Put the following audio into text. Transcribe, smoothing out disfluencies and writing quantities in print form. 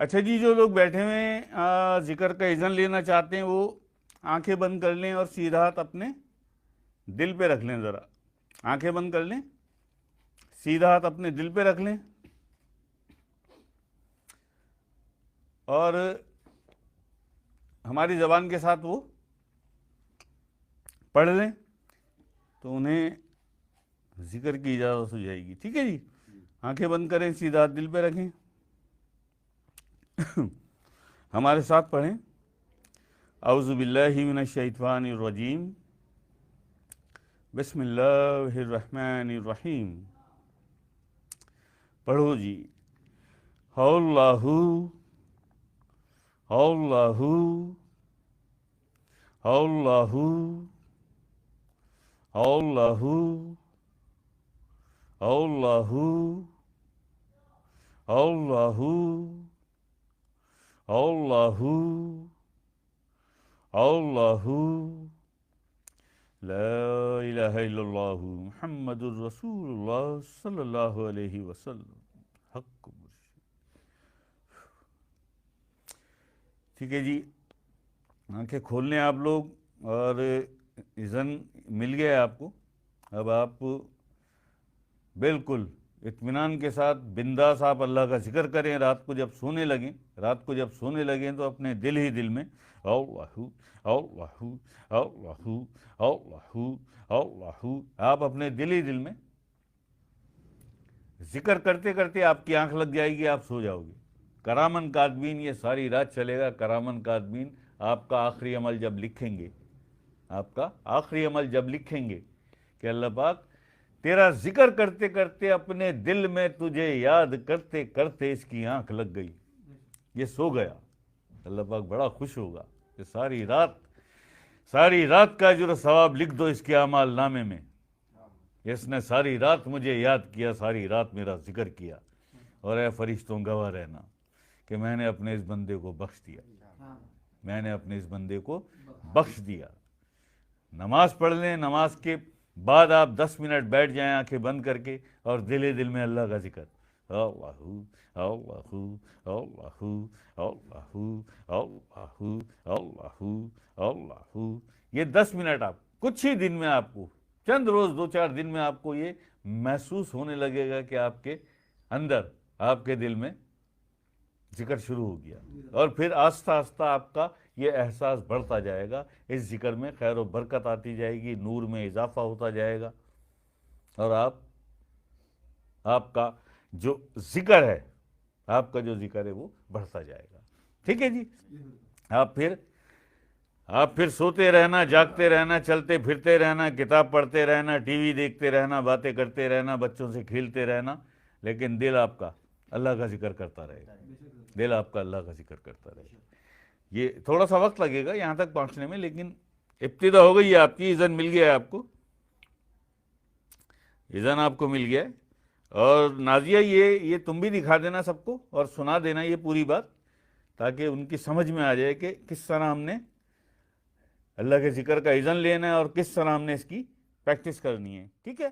اچھا جی، جو لوگ بیٹھے ہوئے ہیں ذکر کا اذن لینا چاہتے ہیں وہ آنکھیں بند کر لیں اور سیدھا ہاتھ اپنے دل پہ رکھ لیں. ذرا آنکھیں بند کر لیں، سیدھا ہاتھ اپنے دل پہ رکھ لیں اور ہماری زبان کے ساتھ وہ پڑھ لیں تو انہیں ذکر کی اجازت ہو جائے گی. ٹھیک ہے جی، آنکھیں بند کریں، سیدھا ہاتھ دل پہ رکھیں. ہمارے ساتھ پڑھیں. اعوذ باللہ من الشیطان الرجیم، بسم اللہ الرحمن الرحیم. پڑھو جی. اللہ اللہ اللہ اللہ اللہ اللہ اللہ اللہ لا الہ الا اللہ محمد الرسول اللہ صلی اللہ علیہ وسلم. حق مرشد. ٹھیک ہے جی، آنکھیں کھول لیں آپ لوگ اور اذن مل گیا ہے آپ کو. اب آپ بالکل اطمینان کے ساتھ بنداس آپ اللہ کا ذکر کریں. رات کو جب سونے لگیں تو اپنے دل ہی دل میں اللہ اللہ اللہ اللہ اللہ آپ اپنے دل ہی دل میں ذکر کرتے کرتے آپ کی آنکھ لگ جائے گی، آپ سو جاؤ گے. کرامن کاتبین یہ ساری رات چلے گا. کرامن کاتبین آپ کا آخری عمل جب لکھیں گے کہ اللہ پاک تیرا ذکر کرتے کرتے اپنے دل میں تجھے یاد کرتے کرتے اس کی آنکھ لگ گئی، یہ سو گیا. اللہ پاک بڑا خوش ہوگا کہ ساری رات کا اجر و ثواب لکھ دو اس کے اعمال نامے میں. اس نے ساری رات مجھے یاد کیا، ساری رات میرا ذکر کیا، اور اے فرشتوں گواہ رہنا کہ میں نے اپنے اس بندے کو بخش دیا. نماز پڑھ لیں. نماز کے بعد آپ 10 منٹ بیٹھ جائیں آنکھیں بند کر کے اور دل میں اللہ کا ذکر اللہ اللہ اللہ اللہ اللہ اللہ. یہ 10 منٹ آپ کچھ ہی دن میں، آپ کو چند روز 2-4 دن میں آپ کو یہ محسوس ہونے لگے گا کہ آپ کے اندر، آپ کے دل میں ذکر شروع ہو گیا. اور پھر آہستہ آہستہ آپ کا یہ احساس بڑھتا جائے گا. اس ذکر میں خیر و برکت آتی جائے گی، نور میں اضافہ ہوتا جائے گا، اور آپ کا جو ذکر ہے وہ بڑھتا جائے گا. ٹھیک ہے جی. آپ پھر سوتے رہنا، جاگتے رہنا، چلتے پھرتے رہنا، کتاب پڑھتے رہنا، ٹی وی دیکھتے رہنا، باتیں کرتے رہنا، بچوں سے کھیلتے رہنا، لیکن دل آپ کا اللہ کا ذکر کرتا رہے گا. یہ تھوڑا سا وقت لگے گا یہاں تک پہنچنے میں، لیکن ابتدا ہو گئی ہے آپ کی. اذن مل گیا ہے آپ کو مل گیا ہے. اور نازیہ یہ تم بھی دکھا دینا سب کو اور سنا دینا یہ پوری بات، تاکہ ان کی سمجھ میں آ جائے کہ کس طرح ہم نے اللہ کے ذکر کا اذن لینا ہے اور کس طرح ہم نے اس کی پریکٹس کرنی ہے. ٹھیک ہے.